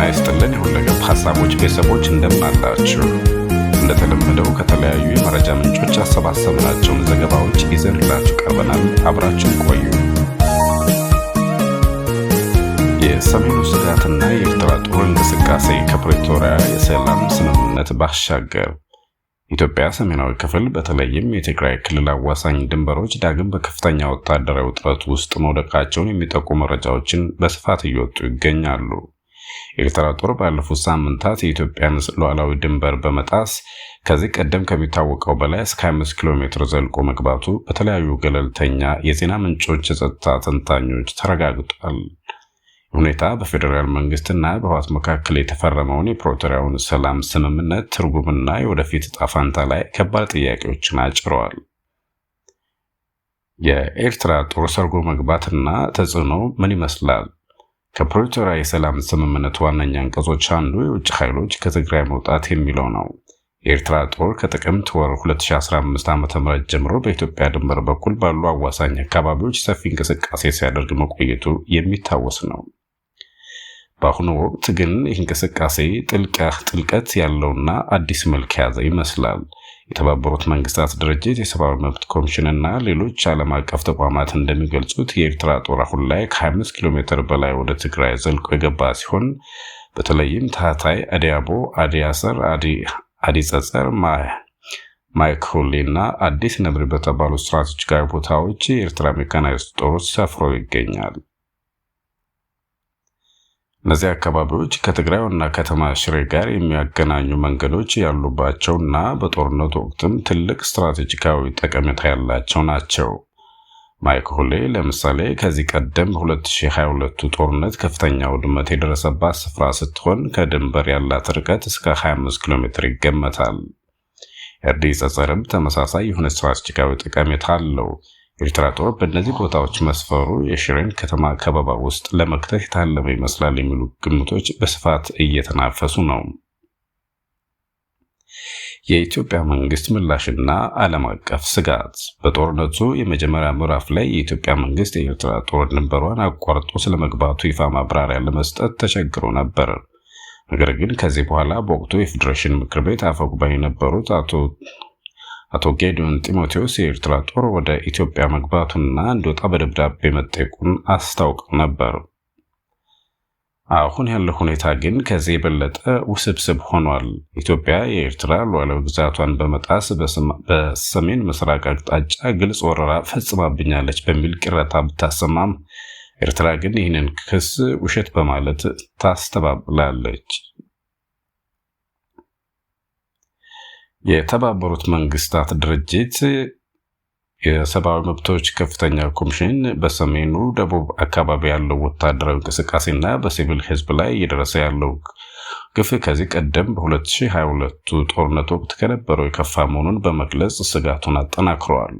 ይስጥልን ሁለገብ ሐሳቦች ቤተሰቦች እንደምናላችሁ እንደተለመደው ከተለያዩ የመረጃ ምንጮች አሰባሰብናቸውን ዘገባዎች ይዘንላችሁ ቀርበናል። አብራችሁ ቆዩ። የሰሜኑ ስጋትና የኤርትራ ጦር እንቅስቃሴ ከፕሪቶሪያ የሰላም ስምምነት ባሻገር ኢትዮጵያ ሰሜናዊ ክፍል በተለይም የትግራይ ክልል አዋሳኝ ድንበሮች ዳግም በከፍተኛ ወታደራዊ ውጥረት ውስጥ መውደቃቸውን የሚጠቁሙ መረጃዎችን በስፋት እየወጡ ይገኛሉ። የኤርትራ ጦር ባለፉት ሳምንታት የኢትዮጵያን ሉዓላዊ ድንበር በመጣስ ከዚህ ቀደም ከሚታወቀው በላይ እስከ 5 ኪሎ ሜትር ዘልቆ መግባቱ በተለያዩ ገለልተኛ የዜና ምንጮች የጸጥታ ተንታኞች ተረጋግጧል። ሁኔታ በፌደራል መንግስትና በህወሓት መካከል የተፈረመውን የፕሪቶሪያውን ሰላም ስምምነት ትርጉምና የወደፊት ዕጣ ፈንታ ላይ ከባድ ጥያቄዎችን አጭረዋል። የኤርትራ ጦር ሰርጎ መግባትና ተጽዕኖ ምን ይመስላል? ከፕሪቶሪያ የሰላም ስምምነት ዋነኛ አንቀጾች አንዱ የውጭ ኃይሎች ከትግራይ መውጣት የሚለው ነው። የኤርትራ ጦር ከጥቅምት ወር 2015 ዓ.ም ጀምሮ በኢትዮጵያ ድንበር በኩል ባሉ አዋሳኝ አካባቢዎች ሰፊ እንቅስቃሴ ሲያደርግ መቆየቱ የሚታወስ ነው። በአሁኑ ወቅት ግን ይህ እንቅስቃሴ ጥልቀት ያለውና አዲስ መልክ ያዘ ይመስላል። የተባበሩት መንግስታት ድርጅት የሰብአዊ መብት ኮሚሽንና ሌሎች ዓለም አቀፍ ተቋማት እንደሚገልጹት የኤርትራ ጦር አሁን ላይ ከ25 ኪሎ ሜትር በላይ ወደ ትግራይ ዘልቆ የገባ ሲሆን በተለይም ታህታይ፣ አዲያቦ፣ አዲያሰር፣ አዲጸጸር፣ ማይክሆሌና አዲስ ነብሪ በተባሉ ስትራቴጂካዊ ቦታዎች የኤርትራ ሜካናይዝድ ጦሮች ሰፍረው ይገኛል። እነዚህ አካባቢዎች ከትግራይ ዋና ከተማ ሽሬ ጋር የሚያገናኙ መንገዶች ያሉባቸውና በጦርነቱ ወቅትም ትልቅ ስትራቴጂካዊ ጠቀሜታ ያላቸው ናቸው። ማይክሆሌ ለምሳሌ ከዚህ ቀደም በ2022 ጦርነት ከፍተኛ ውድመት የደረሰባት ስፍራ ስትሆን ከድንበር ያላት ርቀት እስከ 25 ኪሎ ሜትር ይገመታል። አዲጸጸርም ተመሳሳይ የሆነ ስትራቴጂካዊ ጠቀሜታ አለው። ኤርትራ ጦር በእነዚህ ቦታዎች መስፈሩ የሽሬን ከተማ ከበባ ውስጥ ለመክተት የታለመ ይመስላል የሚሉ ግምቶች በስፋት እየተናፈሱ ነው። የኢትዮጵያ መንግስት ምላሽና ዓለም አቀፍ ስጋት። በጦርነቱ የመጀመሪያ ምዕራፍ ላይ የኢትዮጵያ መንግስት የኤርትራ ጦር ድንበሯን አቋርጦ ስለመግባቱ ይፋ ማብራሪያ ለመስጠት ተቸግሮ ነበር። ነገር ግን ከዚህ በኋላ በወቅቱ የፌዴሬሽን ምክር ቤት አፈ ጉባኤ የነበሩት አቶ ጌዲዮን ጢሞቴዎስ የኤርትራ ጦር ወደ ኢትዮጵያ መግባቱና እንዲወጣ በደብዳቤ መጠየቁን አስታውቀው ነበር። አሁን ያለው ሁኔታ ግን ከዚህ የበለጠ ውስብስብ ሆኗል። ኢትዮጵያ የኤርትራ ሉዓላዊ ግዛቷን በመጣስ በሰሜን ምስራቅ አቅጣጫ ግልጽ ወረራ ፈጽማብኛለች በሚል ቅሬታ ብታሰማም ኤርትራ ግን ይህንን ክስ ውሸት በማለት ታስተባብላለች። የተባበሩት መንግስታት ድርጅት የሰብአዊ መብቶች ከፍተኛ ኮሚሽን በሰሜኑ ደቡብ አካባቢ ያለው ወታደራዊ እንቅስቃሴና በሲቪል ህዝብ ላይ እየደረሰ ያለው ግፍ ከዚህ ቀደም በ2022 ጦርነት ወቅት ከነበረው የከፋ መሆኑን በመግለጽ ስጋቱን አጠናክሯል።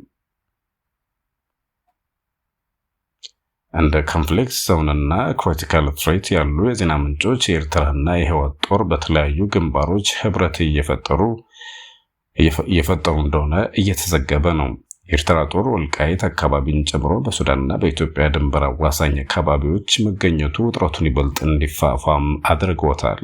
እንደ ኮንፍሊክት ዞንና ክሪቲካል ትሬት ያሉ የዜና ምንጮች የኤርትራና የህወሓት ጦር በተለያዩ ግንባሮች ህብረት እየፈጠሩ እንደሆነ እየተዘገበ ነው። የኤርትራ ጦር ወልቃይት አካባቢን ጨምሮ በሱዳንና በኢትዮጵያ ድንበር አዋሳኝ አካባቢዎች መገኘቱ ውጥረቱን ይበልጥ እንዲፋፋም አድርጎታል።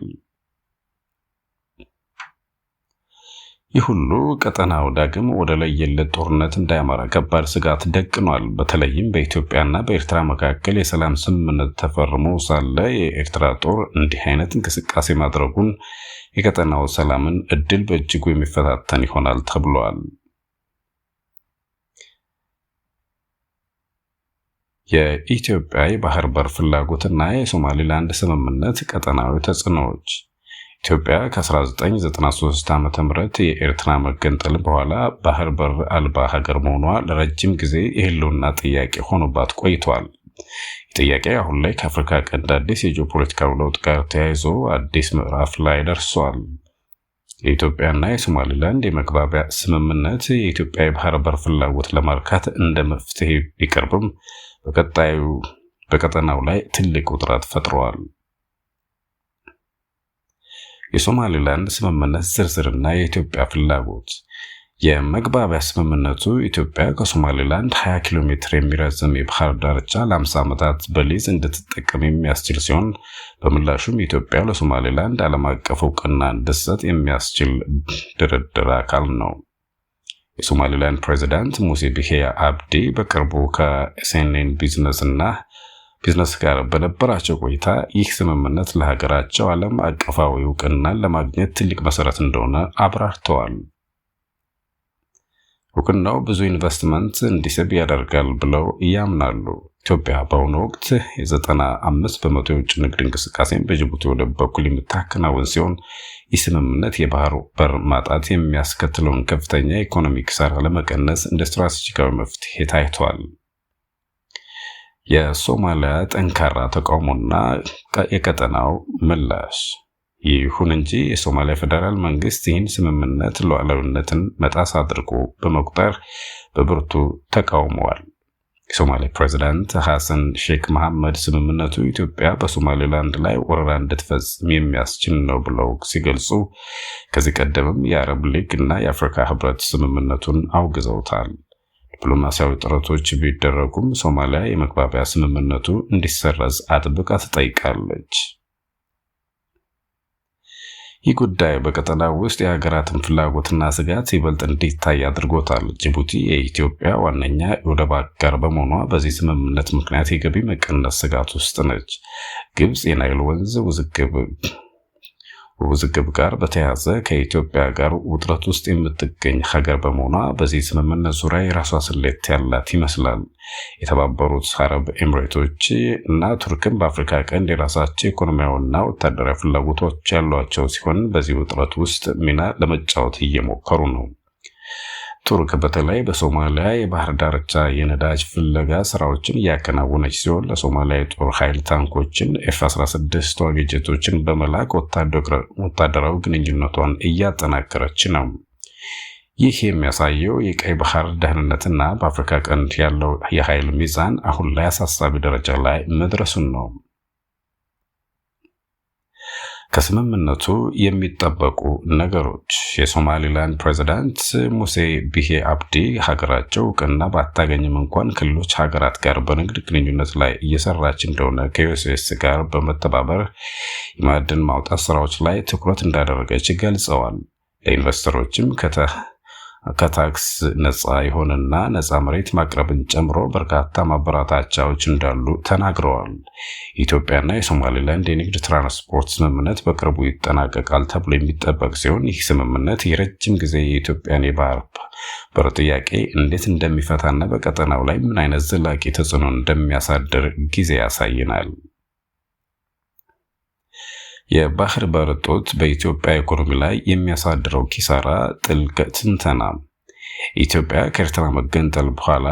ይህ ሁሉ ቀጠናው ዳግም ወደ ለየለት ጦርነት እንዳያመራ ከባድ ስጋት ደቅኗል። በተለይም በኢትዮጵያና በኤርትራ መካከል የሰላም ስምምነት ተፈርሞ ሳለ የኤርትራ ጦር እንዲህ አይነት እንቅስቃሴ ማድረጉን የቀጠናው ሰላምን እድል በእጅጉ የሚፈታተን ይሆናል ተብሏል። የኢትዮጵያ የባህር በር ፍላጎትና የሶማሊላንድ ስምምነት ቀጠናዊ ተጽዕኖዎች። ኢትዮጵያ ከ1993 ዓ.ም የኤርትራ መገንጠል በኋላ ባህር በር አልባ ሀገር መሆኗ ለረጅም ጊዜ የህልውና ጥያቄ ሆኖባት ቆይቷል። ጥያቄ አሁን ላይ ከአፍሪካ ቀንድ አዲስ የጂኦፖለቲካዊ ለውጥ ጋር ተያይዞ አዲስ ምዕራፍ ላይ ደርሷል። የኢትዮጵያና የሶማሊላንድ የመግባቢያ ስምምነት የኢትዮጵያ የባህር በር ፍላጎት ለማርካት እንደ መፍትሄ ቢቀርብም በቀጠናው ላይ ትልቅ ውጥረት ፈጥሯል። የሶማሊላንድ ስምምነት ዝርዝርና የኢትዮጵያ ፍላጎት። የመግባቢያ ስምምነቱ ኢትዮጵያ ከሶማሌላንድ 20 ኪሎ ሜትር የሚረዝም የባህር ዳርቻ ለ50 ዓመታት በሊዝ እንድትጠቀም የሚያስችል ሲሆን በምላሹም ኢትዮጵያ ለሶማሌላንድ ዓለም አቀፍ እውቅና እንድትሰጥ የሚያስችል ድርድር አካል ነው። የሶማሌላንድ ፕሬዝዳንት ሙሴ ቢሂ አብዲ በቅርቡ ከኤስኤንኤን ቢዝነስ ጋር በነበራቸው ቆይታ ይህ ስምምነት ለሀገራቸው ዓለም አቀፋዊ እውቅናን ለማግኘት ትልቅ መሰረት እንደሆነ አብራርተዋል። እውቅናው ብዙ ኢንቨስትመንት እንዲስብ ያደርጋል ብለው ያምናሉ። ኢትዮጵያ በአሁኑ ወቅት የ95% የውጭ ንግድ እንቅስቃሴን በጅቡቲ ወደብ በኩል የምታከናውን ሲሆን ይህ ስምምነት የባህር በር ማጣት የሚያስከትለውን ከፍተኛ የኢኮኖሚ ኪሳራ ለመቀነስ እንደ ስትራቴጂካዊ መፍትሄ ታይቷል። የሶማሊያ ጠንካራ ተቃውሞና የቀጠናው ምላሽ። ይሁን እንጂ የሶማሊያ ፌደራል መንግስት ይህን ስምምነት ሉዓላዊነትን መጣስ አድርጎ በመቁጠር በብርቱ ተቃውመዋል። የሶማሊያ ፕሬዝዳንት ሐሰን ሼክ መሐመድ ስምምነቱ ኢትዮጵያ በሶማሌላንድ ላይ ወረራ እንድትፈጽም የሚያስችል ነው ብለው ሲገልጹ፣ ከዚህ ቀደምም የአረብ ሊግ እና የአፍሪካ ህብረት ስምምነቱን አውግዘውታል። ዲፕሎማሲያዊ ጥረቶች ቢደረጉም ሶማሊያ የመግባቢያ ስምምነቱ እንዲሰረዝ አጥብቃ ትጠይቃለች። ይህ ጉዳይ በቀጠናው ውስጥ የሀገራትን ፍላጎትና ስጋት ይበልጥ እንዲታይ አድርጎታል። ጅቡቲ የኢትዮጵያ ዋነኛ የወደብ አጋር በመሆኗ በዚህ ስምምነት ምክንያት የገቢ መቀነስ ስጋት ውስጥ ነች። ግብጽ የናይል ወንዝ ውዝግብ ጋር በተያያዘ ከኢትዮጵያ ጋር ውጥረት ውስጥ የምትገኝ ሀገር በመሆኗ በዚህ ስምምነት ዙሪያ የራሷ ስሌት ያላት ይመስላል። የተባበሩት አረብ ኤሚሬቶች እና ቱርክም በአፍሪካ ቀንድ የራሳቸው ኢኮኖሚያዊና ወታደራዊ ፍላጎቶች ያሏቸው ሲሆን በዚህ ውጥረት ውስጥ ሚና ለመጫወት እየሞከሩ ነው። ቱርክ በተለይ በሶማሊያ የባህር ዳርቻ የነዳጅ ፍለጋ ስራዎችን እያከናወነች ሲሆን ለሶማሊያ የጦር ኃይል ታንኮችን፣ ኤፍ-16 ተዋጊ ጀቶችን በመላክ ወታደራዊ ግንኙነቷን እያጠናከረች ነው። ይህ የሚያሳየው የቀይ ባህር ደህንነትና በአፍሪካ ቀንድ ያለው የኃይል ሚዛን አሁን ላይ አሳሳቢ ደረጃ ላይ መድረሱን ነው። ከስምምነቱ የሚጠበቁ ነገሮች። የሶማሊላንድ ፕሬዝዳንት ሙሴ ቢሂ አብዲ ሀገራቸው እውቅና ባታገኝም እንኳን ከሌሎች ሀገራት ጋር በንግድ ግንኙነት ላይ እየሰራች እንደሆነ ከዩኤስ ጋር በመተባበር የማዕድን ማውጣት ስራዎች ላይ ትኩረት እንዳደረገች ገልጸዋል። ለኢንቨስተሮችም ከታክስ ነፃ የሆነና ነፃ መሬት ማቅረብን ጨምሮ በርካታ ማበረታቻዎች እንዳሉ ተናግረዋል። ኢትዮጵያና የሶማሌላንድ የንግድ ትራንስፖርት ስምምነት በቅርቡ ይጠናቀቃል ተብሎ የሚጠበቅ ሲሆን ይህ ስምምነት የረጅም ጊዜ የኢትዮጵያን የባህር በር ጥያቄ እንዴት እንደሚፈታና በቀጠናው ላይ ምን አይነት ዘላቂ ተጽዕኖ እንደሚያሳድር ጊዜ ያሳየናል። የባህር በር እጦት በኢትዮጵያ ኢኮኖሚ ላይ የሚያሳድረው ኪሳራ ጥልቅ ትንተና። ኢትዮጵያ ከኤርትራ መገንጠል በኋላ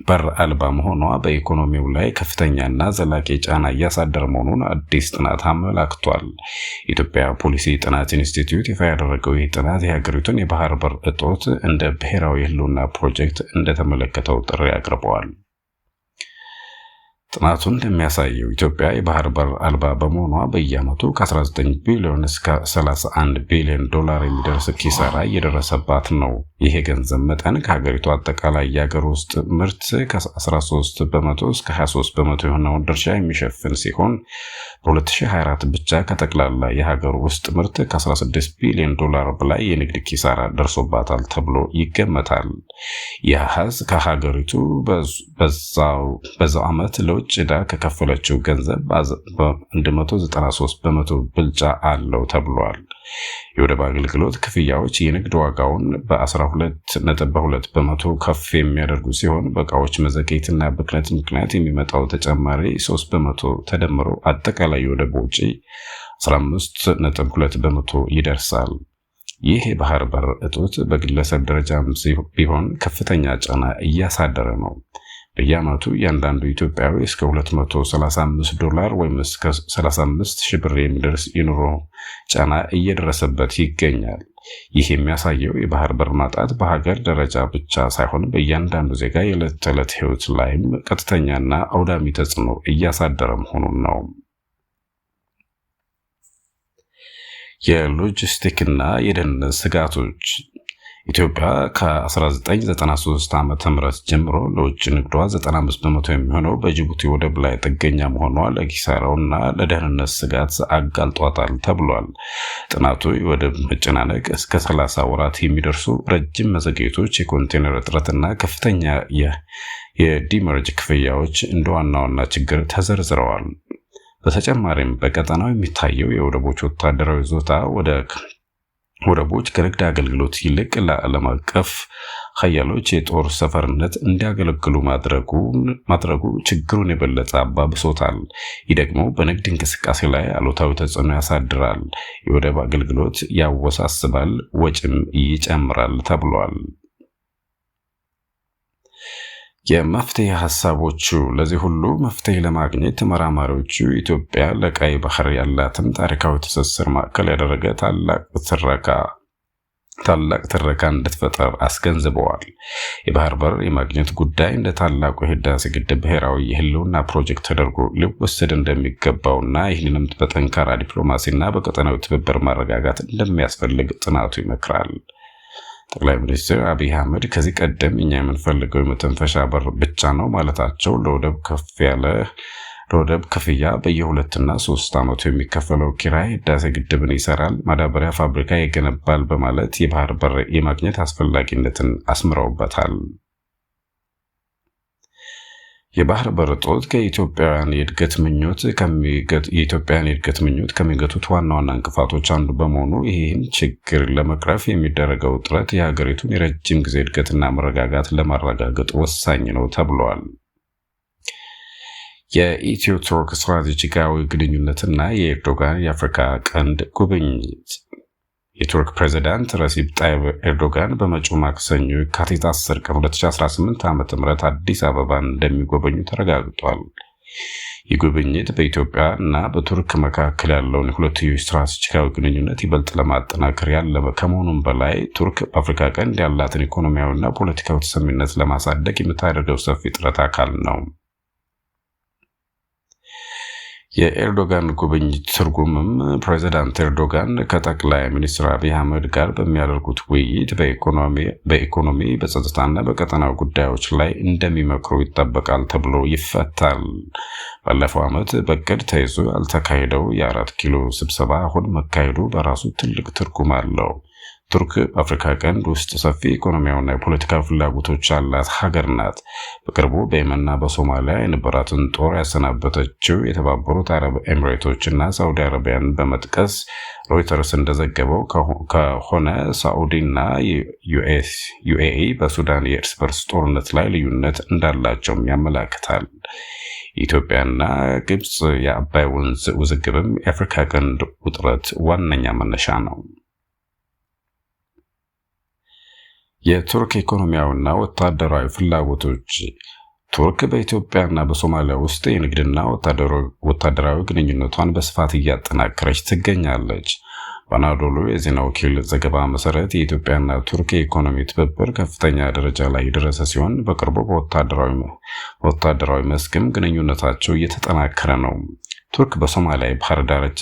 በር አልባ መሆኗ በኢኮኖሚው ላይ ከፍተኛና ዘላቂ ጫና እያሳደረ መሆኑን አዲስ ጥናት አመላክቷል። የኢትዮጵያ ፖሊሲ ጥናት ኢንስቲትዩት ይፋ ያደረገው ይህ ጥናት የሀገሪቱን የባህር በር እጦት እንደ ብሔራዊ ህልውና ፕሮጀክት እንደተመለከተው ጥሪ አቅርበዋል። ጥናቱ እንደሚያሳየው ኢትዮጵያ የባህር በር አልባ በመሆኗ በየዓመቱ ከ19 ቢሊዮን እስከ 31 ቢሊዮን ዶላር የሚደርስ ኪሳራ እየደረሰባት ነው። ይህ የገንዘብ መጠን ከሀገሪቱ አጠቃላይ የሀገር ውስጥ ምርት ከ13 በመቶ እስከ 23 በመቶ የሆነውን ድርሻ የሚሸፍን ሲሆን በ2024 ብቻ ከጠቅላላ የሀገር ውስጥ ምርት ከ16 ቢሊዮን ዶላር በላይ የንግድ ኪሳራ ደርሶባታል ተብሎ ይገመታል። ይህ ሀዝ ከሀገሪቱ በዛው ዓመት ለውጭ ዕዳ ከከፈለችው ገንዘብ በ193 በመቶ ብልጫ አለው ተብሏል። የወደብ አገልግሎት ክፍያዎች የንግድ ዋጋውን በ12.2 በመቶ ከፍ የሚያደርጉ ሲሆን በእቃዎች መዘግየትና ብክነት ምክንያት የሚመጣው ተጨማሪ 3 በመቶ ተደምሮ አጠቃላይ የወደብ ወጪ 15.2 በመቶ ይደርሳል። ይህ የባህር በር እጦት በግለሰብ ደረጃም ቢሆን ከፍተኛ ጫና እያሳደረ ነው። በየዓመቱ እያንዳንዱ ኢትዮጵያዊ እስከ $235 ወይም እስከ 35,000 ብር የሚደርስ የኑሮ ጫና እየደረሰበት ይገኛል። ይህ የሚያሳየው የባህር በር ማጣት በሀገር ደረጃ ብቻ ሳይሆን በእያንዳንዱ ዜጋ የዕለት ተዕለት ሕይወት ላይም ቀጥተኛና አውዳሚ ተጽዕኖ እያሳደረ መሆኑን ነው። የሎጂስቲክና የደህንነት ስጋቶች ኢትዮጵያ ከ1993 ዓ.ም ጀምሮ ለውጭ ንግዷ 95% የሚሆነው በጅቡቲ ወደብ ላይ ጥገኛ መሆኗ ለኪሳራውና ለደህንነት ስጋት አጋልጧታል ተብሏል። ጥናቱ የወደብ መጨናነቅ እስከ 30 ወራት የሚደርሱ ረጅም መዘግየቶች፣ የኮንቴነር እጥረትና ከፍተኛ የዲመርጅ ክፍያዎች እንደ ዋና ችግር ተዘርዝረዋል። በተጨማሪም በቀጠናው የሚታየው የወደቦች ወታደራዊ ይዞታ ወደቦች ከንግድ አገልግሎት ይልቅ ለዓለም አቀፍ ኃያሎች የጦር ሰፈርነት እንዲያገለግሉ ማድረጉ ችግሩን የበለጠ አባብሶታል። ይህ ደግሞ በንግድ እንቅስቃሴ ላይ አሉታዊ ተጽዕኖ ያሳድራል፣ የወደብ አገልግሎት ያወሳስባል፣ ወጪም ይጨምራል ተብሏል። የመፍትሄ ሐሳቦቹ ለዚህ ሁሉ መፍትሄ ለማግኘት ተመራማሪዎቹ ኢትዮጵያ ለቀይ ባህር ያላትን ታሪካዊ ትስስር ማዕከል ያደረገ ታላቅ ትረካ እንድትፈጠር አስገንዝበዋል። የባህር በር የማግኘት ጉዳይ እንደ ታላቁ የህዳሴ ግድብ ብሔራዊ የህልውና ፕሮጀክት ተደርጎ ሊወሰድ እንደሚገባውና ይህንንም በጠንካራ ዲፕሎማሲና በቀጠናዊ ትብብር ማረጋጋት እንደሚያስፈልግ ጥናቱ ይመክራል። ጠቅላይ ሚኒስትር አብይ አህመድ ከዚህ ቀደም እኛ የምንፈልገው የመተንፈሻ በር ብቻ ነው ማለታቸው ለወደብ ክፍያ በየ2 እና 3 ዓመቱ የሚከፈለው ኪራይ ህዳሴ ግድብን ይሰራል፣ ማዳበሪያ ፋብሪካ ይገነባል በማለት የባህር በር የማግኘት አስፈላጊነትን አስምረውበታል። የባህር በር እጦት የኢትዮጵያን የእድገት ምኞት ከሚገቱት ዋና እንቅፋቶች አንዱ በመሆኑ ይህን ችግር ለመቅረፍ የሚደረገው ጥረት የሀገሪቱን የረጅም ጊዜ እድገትና መረጋጋት ለማረጋገጥ ወሳኝ ነው ተብሏል። የኢትዮ ቱርክ ስትራቴጂካዊ ግንኙነትና የኤርዶጋን የአፍሪካ ቀንድ ጉብኝት የቱርክ ፕሬዝዳንት ረሲፕ ጣይብ ኤርዶጋን በመጪው ማክሰኞ የካቲት 10 ቀን 2018 ዓ.ም አዲስ አበባን እንደሚጎበኙ ተረጋግጧል። ይህ ጉብኝት በኢትዮጵያ እና በቱርክ መካከል ያለውን የሁለትዮሽ ስትራቴጂካዊ ግንኙነት ይበልጥ ለማጠናከር ያለመ ከመሆኑም በላይ ቱርክ በአፍሪካ ቀንድ ያላትን ኢኮኖሚያዊና ፖለቲካዊ ተሰሚነት ለማሳደግ የምታደርገው ሰፊ ጥረት አካል ነው። የኤርዶጋን ጉብኝት ትርጉምም ፕሬዝዳንት ኤርዶጋን ከጠቅላይ ሚኒስትር አብይ አህመድ ጋር በሚያደርጉት ውይይት በኢኮኖሚ በጸጥታና በቀጠናዊ ጉዳዮች ላይ እንደሚመክሩ ይጠበቃል ተብሎ ይፈታል። ባለፈው ዓመት በቅድ ተይዞ ያልተካሄደው የ4 ኪሎ ስብሰባ አሁን መካሄዱ በራሱ ትልቅ ትርጉም አለው። ቱርክ በአፍሪካ ቀንድ ውስጥ ሰፊ ኢኮኖሚያዊና የፖለቲካዊ ፍላጎቶች ያላት ሀገር ናት። በቅርቡ በየመንና በሶማሊያ የነበራትን ጦር ያሰናበተችው የተባበሩት አረብ ኤሚሬቶችና ሳዑዲ አረቢያን በመጥቀስ ሮይተርስ እንደዘገበው ከሆነ ሳዑዲና ዩኤኢ በሱዳን የእርስ በርስ ጦርነት ላይ ልዩነት እንዳላቸውም ያመላክታል። ኢትዮጵያና ግብጽ የአባይ ወንዝ ውዝግብም የአፍሪካ ቀንድ ውጥረት ዋነኛ መነሻ ነው። የቱርክ ኢኮኖሚያዊና ወታደራዊ ፍላጎቶች ቱርክ በኢትዮጵያና በሶማሊያ ውስጥ የንግድና ወታደራዊ ግንኙነቷን በስፋት እያጠናከረች ትገኛለች። በአናዶሉ የዜና ወኪል ዘገባ መሰረት የኢትዮጵያና ቱርክ የኢኮኖሚ ትብብር ከፍተኛ ደረጃ ላይ የደረሰ ሲሆን በቅርቡ በወታደራዊ መስክም ግንኙነታቸው እየተጠናከረ ነው። ቱርክ በሶማሊያ ባህር ዳርቻ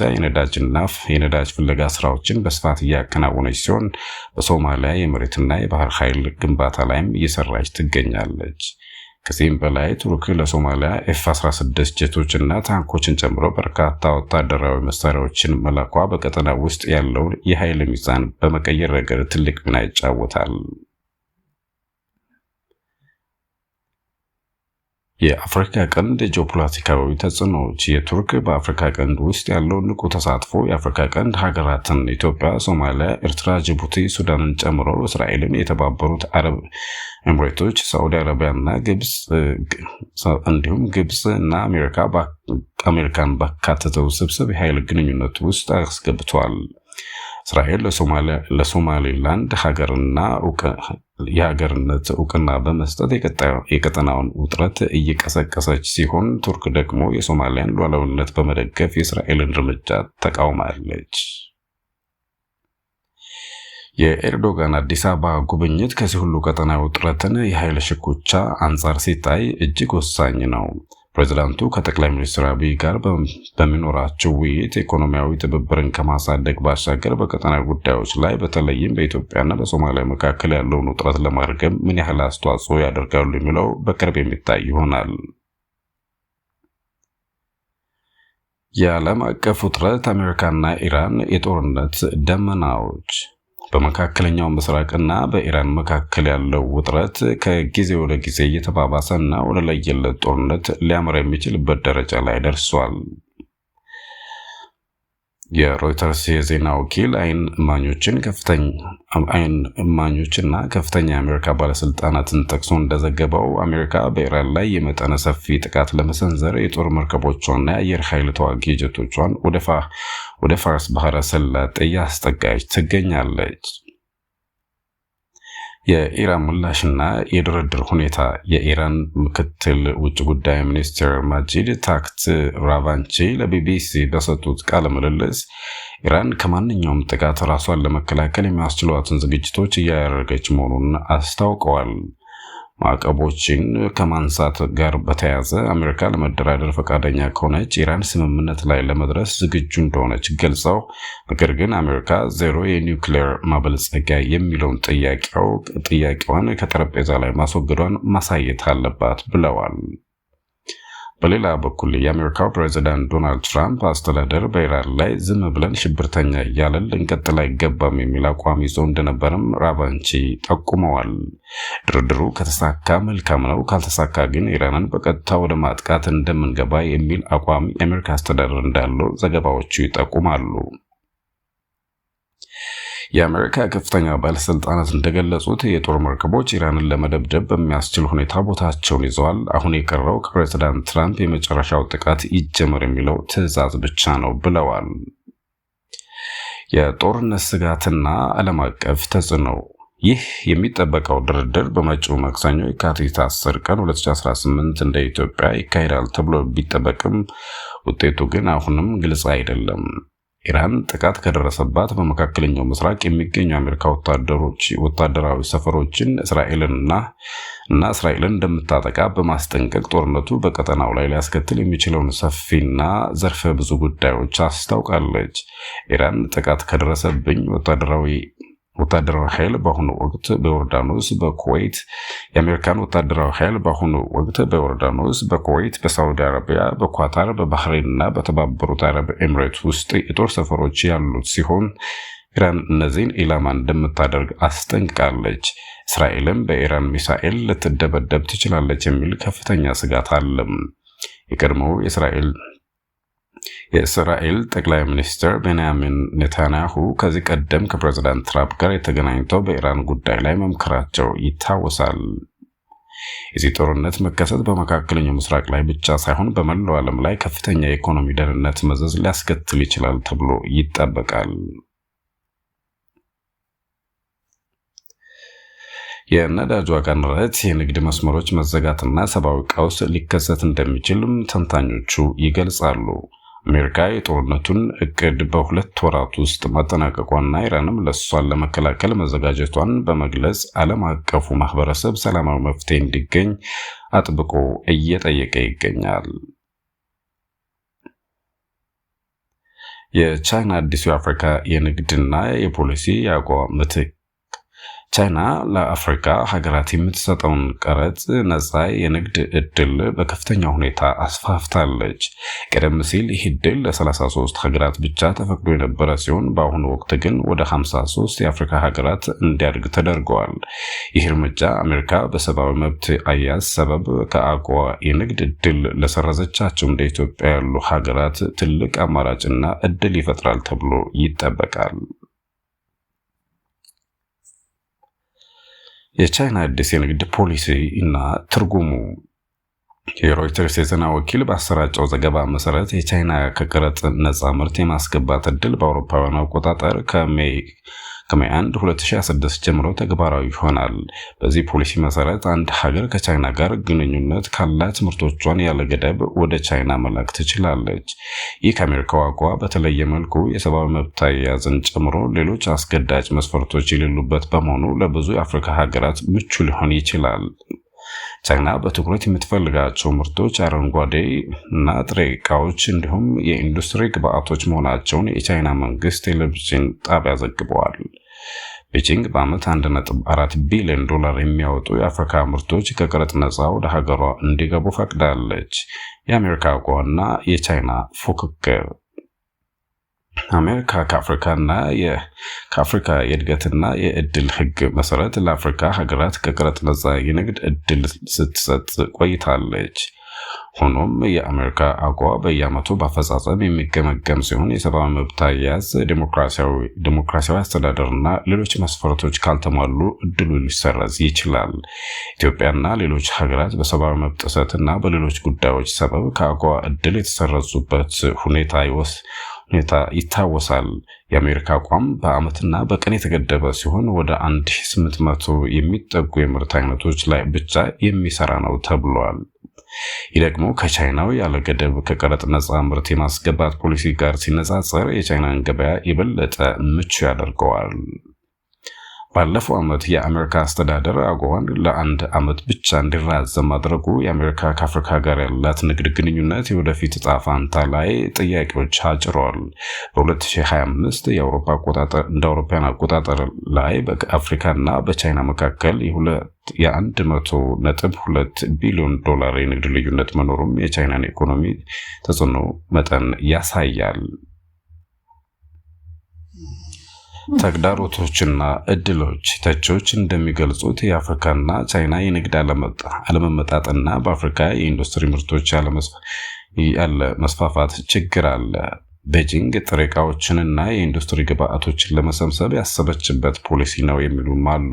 የነዳጅ ፍለጋ ስራዎችን በስፋት እያከናወነች ሲሆን በሶማሊያ የመሬትና የባህር ኃይል ግንባታ ላይም እየሰራች ትገኛለች። ከዚህም በላይ ቱርክ ለሶማሊያ F-16 ጀቶችና ታንኮችን ጨምሮ በርካታ ወታደራዊ መሳሪያዎችን መላኳ በቀጠና ውስጥ ያለውን የኃይል ሚዛን በመቀየር ረገድ ትልቅ ሚና ይጫወታል። የአፍሪካ ቀንድ ጂኦፖለቲካዊ ተጽዕኖዎች የቱርክ በአፍሪካ ቀንድ ውስጥ ያለው ንቁ ተሳትፎ የአፍሪካ ቀንድ ሀገራትን ኢትዮጵያ፣ ሶማሊያ፣ ኤርትራ፣ ጅቡቲ፣ ሱዳንን ጨምሮ እስራኤልን፣ የተባበሩት አረብ ኤሚሬቶች፣ ሳዑዲ አረቢያና ግብጽ እንዲሁም ግብጽ እና አሜሪካን ባካተተው ስብስብ የኃይል ግንኙነት ውስጥ አስገብቷል። እስራኤል ለሶማሊላንድ የሀገርነት እውቅና በመስጠት የቀጠናውን ውጥረት እየቀሰቀሰች ሲሆን ቱርክ ደግሞ የሶማሊያን ሉዓላዊነት በመደገፍ የእስራኤልን እርምጃ ተቃውማለች። የኤርዶጋን አዲስ አበባ ጉብኝት ከዚህ ሁሉ ቀጠናዊ ውጥረትን የኃይል ሽኩቻ አንጻር ሲታይ እጅግ ወሳኝ ነው። ፕሬዝዳንቱ ከጠቅላይ ሚኒስትር አብይ ጋር በሚኖራቸው ውይይት ኢኮኖሚያዊ ትብብርን ከማሳደግ ባሻገር በቀጠናዊ ጉዳዮች ላይ በተለይም በኢትዮጵያና በሶማሊያ መካከል ያለውን ውጥረት ለማርገብ ምን ያህል አስተዋጽኦ ያደርጋሉ የሚለው በቅርብ የሚታይ ይሆናል። የዓለም አቀፍ ውጥረት፣ አሜሪካና ኢራን የጦርነት ደመናዎች። በመካከለኛው ምስራቅና በኢራን መካከል ያለው ውጥረት ከጊዜ ወደ ጊዜ እየተባባሰና ወደ ለየለት ጦርነት ሊያመራ የሚችልበት ደረጃ ላይ ደርሷል። የሮይተርስ የዜና ወኪል አይን እማኞችና ከፍተኛ የአሜሪካ ባለስልጣናትን ጠቅሶ እንደዘገበው አሜሪካ በኢራን ላይ የመጠነ ሰፊ ጥቃት ለመሰንዘር የጦር መርከቦቿንና የአየር ኃይል ተዋጊ ጀቶቿን ወደ ፋርስ ባህረ ሰላጤ እያስጠጋች ትገኛለች። የኢራን ምላሽና የድርድር ሁኔታ። የኢራን ምክትል ውጭ ጉዳይ ሚኒስትር ማጂድ ታክት ራቫንቺ ለቢቢሲ በሰጡት ቃለ ምልልስ ኢራን ከማንኛውም ጥቃት ራሷን ለመከላከል የሚያስችሏትን ዝግጅቶች እያደረገች መሆኑን አስታውቀዋል። ማዕቀቦችን ከማንሳት ጋር በተያያዘ አሜሪካ ለመደራደር ፈቃደኛ ከሆነች ኢራን ስምምነት ላይ ለመድረስ ዝግጁ እንደሆነች ገልጸው፣ ነገር ግን አሜሪካ ዜሮ የኒውክሌር ማበልጸጊያ የሚለውን ጥያቄዋን ከጠረጴዛ ላይ ማስወገዷን ማሳየት አለባት ብለዋል። በሌላ በኩል የአሜሪካው ፕሬዝዳንት ዶናልድ ትራምፕ አስተዳደር በኢራን ላይ ዝም ብለን ሽብርተኛ እያለን ልንቀጥል አይገባም የሚል አቋም ይዞ እንደነበርም ራቫንቺ ጠቁመዋል። ድርድሩ ከተሳካ መልካም ነው፣ ካልተሳካ ግን ኢራንን በቀጥታ ወደ ማጥቃት እንደምንገባ የሚል አቋም የአሜሪካ አስተዳደር እንዳለው ዘገባዎቹ ይጠቁማሉ። የአሜሪካ ከፍተኛ ባለስልጣናት እንደገለጹት የጦር መርከቦች ኢራንን ለመደብደብ በሚያስችል ሁኔታ ቦታቸውን ይዘዋል። አሁን የቀረው ከፕሬዝዳንት ትራምፕ የመጨረሻው ጥቃት ይጀመር የሚለው ትዕዛዝ ብቻ ነው ብለዋል። የጦርነት ስጋትና ዓለም አቀፍ ተጽዕኖ። ይህ የሚጠበቀው ድርድር በመጪው ማክሰኞ የካቲት 10 ቀን 2018 እንደ ኢትዮጵያ ይካሄዳል ተብሎ ቢጠበቅም ውጤቱ ግን አሁንም ግልጽ አይደለም። ኢራን ጥቃት ከደረሰባት በመካከለኛው ምስራቅ የሚገኙ አሜሪካ ወታደራዊ ሰፈሮችን እስራኤልን እንደምታጠቃ በማስጠንቀቅ ጦርነቱ በቀጠናው ላይ ሊያስከትል የሚችለውን ሰፊና ዘርፈ ብዙ ጉዳዮች አስታውቃለች። ኢራን ጥቃት ከደረሰብኝ ወታደራዊ ኃይል በአሁኑ ወቅት በዮርዳኖስ፣ በኩዌት የአሜሪካን ወታደራዊ ኃይል በአሁኑ ወቅት በዮርዳኖስ፣ በኩዌት፣ በሳውዲ አረቢያ፣ በኳታር፣ በባህሬንና በተባበሩት አረብ ኤምሬት ውስጥ የጦር ሰፈሮች ያሉት ሲሆን ኢራን እነዚህን ኢላማ እንደምታደርግ አስጠንቅቃለች። እስራኤልም በኢራን ሚሳኤል ልትደበደብ ትችላለች የሚል ከፍተኛ ስጋት አለ። የቀድሞው የእስራኤል ጠቅላይ ሚኒስትር ቤንያሚን ኔታንያሁ ከዚህ ቀደም ከፕሬዝዳንት ትራምፕ ጋር የተገናኝተው በኢራን ጉዳይ ላይ መምከራቸው ይታወሳል። የዚህ ጦርነት መከሰት በመካከለኛው ምስራቅ ላይ ብቻ ሳይሆን በመላው ዓለም ላይ ከፍተኛ የኢኮኖሚ ደህንነት መዘዝ ሊያስከትል ይችላል ተብሎ ይጠበቃል። የነዳጅ ዋጋ ንረት፣ የንግድ መስመሮች መዘጋትና ሰብአዊ ቀውስ ሊከሰት እንደሚችልም ተንታኞቹ ይገልጻሉ። አሜሪካ የጦርነቱን እቅድ በ2 ወራት ውስጥ ማጠናቀቋና ኢራንም ለሷን ለመከላከል መዘጋጀቷን በመግለጽ ዓለም አቀፉ ማህበረሰብ ሰላማዊ መፍትሄ እንዲገኝ አጥብቆ እየጠየቀ ይገኛል። የቻይና አዲሱ የአፍሪካ የንግድና የፖሊሲ አቋም ምትክ። ቻይና ለአፍሪካ ሀገራት የምትሰጠውን ቀረጥ ነፃ የንግድ እድል በከፍተኛ ሁኔታ አስፋፍታለች። ቀደም ሲል ይህ እድል ለ33 ሀገራት ብቻ ተፈቅዶ የነበረ ሲሆን በአሁኑ ወቅት ግን ወደ 53 የአፍሪካ ሀገራት እንዲያድግ ተደርገዋል። ይህ እርምጃ አሜሪካ በሰብአዊ መብት አያያዝ ሰበብ ከአጎዋ የንግድ እድል ለሰረዘቻቸው እንደ ኢትዮጵያ ያሉ ሀገራት ትልቅ አማራጭና እድል ይፈጥራል ተብሎ ይጠበቃል። የቻይና አዲስ የንግድ ፖሊሲ እና ትርጉሙ። የሮይተርስ የዜና ወኪል ባሰራጨው ዘገባ መሰረት የቻይና ከቀረጥ ነፃ ምርት የማስገባት እድል በአውሮፓውያን አቆጣጠር ከሜይ 1 2026 ጀምሮ ተግባራዊ ይሆናል። በዚህ ፖሊሲ መሰረት አንድ ሀገር ከቻይና ጋር ግንኙነት ካላት ምርቶቿን ያለ ገደብ ወደ ቻይና መላክ ትችላለች። ይህ ከአሜሪካ አቋም በተለየ መልኩ የሰብአዊ መብት አያያዝን ጨምሮ ሌሎች አስገዳጅ መስፈርቶች የሌሉበት በመሆኑ ለብዙ የአፍሪካ ሀገራት ምቹ ሊሆን ይችላል። ቻይና በትኩረት የምትፈልጋቸው ምርቶች አረንጓዴ እና ጥሬ ዕቃዎች እንዲሁም የኢንዱስትሪ ግብዓቶች መሆናቸውን የቻይና መንግስት ቴሌቪዥን ጣቢያ ዘግበዋል። ቤጂንግ በዓመት 1.4 ቢሊዮን ዶላር የሚያወጡ የአፍሪካ ምርቶች ከቀረጥ ነፃ ወደ ሀገሯ እንዲገቡ ፈቅዳለች። የአሜሪካ አቋምና የቻይና ፉክክር። አሜሪካ ከአፍሪካ የእድገትና የእድል ህግ መሰረት ለአፍሪካ ሀገራት ከቀረጥ ነፃ የንግድ እድል ስትሰጥ ቆይታለች። ሆኖም የአሜሪካ አቋም በየዓመቱ በአፈጻጸም የሚገመገም ሲሆን የሰብአዊ መብት አያያዝ፣ ዲሞክራሲያዊ አስተዳደርና ሌሎች መስፈርቶች ካልተሟሉ እድሉ ሊሰረዝ ይችላል። ኢትዮጵያና ሌሎች ሀገራት በሰብአዊ መብት ጥሰትና በሌሎች ጉዳዮች ሰበብ ከአቋም እድል የተሰረዙበት ሁኔታ ይታወሳል። የአሜሪካ አቋም በዓመትና በቀን የተገደበ ሲሆን ወደ 1800 የሚጠጉ የምርት አይነቶች ላይ ብቻ የሚሰራ ነው ተብሏል። ይህ ደግሞ ከቻይናው ያለ ገደብ ከቀረጥ ነፃ ምርት የማስገባት ፖሊሲ ጋር ሲነጻጸር የቻይናን ገበያ የበለጠ ምቹ ያደርገዋል። ባለፈው ዓመት የአሜሪካ አስተዳደር አቋም ለአንድ ዓመት ብቻ እንዲራዘም ማድረጉ የአሜሪካ ከአፍሪካ ጋር ያላት ንግድ ግንኙነት የወደፊት ዕጣ ፈንታ ላይ ጥያቄዎች አጭሯል። በ2025 እንደ አውሮፓውያን አቆጣጠር ላይ በአፍሪካና በቻይና መካከል የ100.2 ቢሊዮን ዶላር የንግድ ልዩነት መኖሩም የቻይናን ኢኮኖሚ ተጽዕኖ መጠን ያሳያል። ተግዳሮቶችና እድሎች። ተቾች እንደሚገልጹት የአፍሪካና ቻይና የንግድ አለመመጣጠንና በአፍሪካ የኢንዱስትሪ ምርቶች ያለ መስፋፋት ችግር አለ። ቤጂንግ ጥሬ ዕቃዎችንና የኢንዱስትሪ ግብዓቶችን ለመሰብሰብ ያሰበችበት ፖሊሲ ነው የሚሉም አሉ።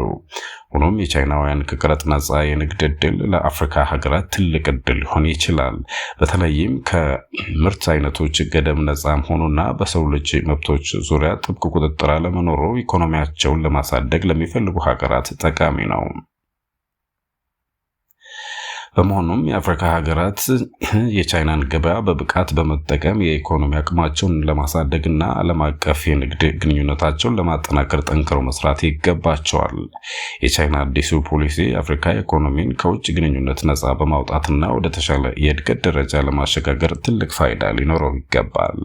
ሆኖም የቻይናውያን ከቀረጥ ነፃ የንግድ እድል ለአፍሪካ ሀገራት ትልቅ እድል ሊሆን ይችላል። በተለይም ከምርት አይነቶች ገደብ ነፃ መሆኑና በሰው ልጅ መብቶች ዙሪያ ጥብቅ ቁጥጥር አለመኖሩ ኢኮኖሚያቸውን ለማሳደግ ለሚፈልጉ ሀገራት ጠቃሚ ነው። በመሆኑም የአፍሪካ ሀገራት የቻይናን ገበያ በብቃት በመጠቀም የኢኮኖሚ አቅማቸውን ለማሳደግና ዓለም አቀፍ የንግድ ግንኙነታቸውን ለማጠናከር ጠንክረው መስራት ይገባቸዋል። የቻይና አዲሱ ፖሊሲ የአፍሪካ ኢኮኖሚን ከውጭ ግንኙነት ነፃ በማውጣትና ወደ ተሻለ የእድገት ደረጃ ለማሸጋገር ትልቅ ፋይዳ ሊኖረው ይገባል።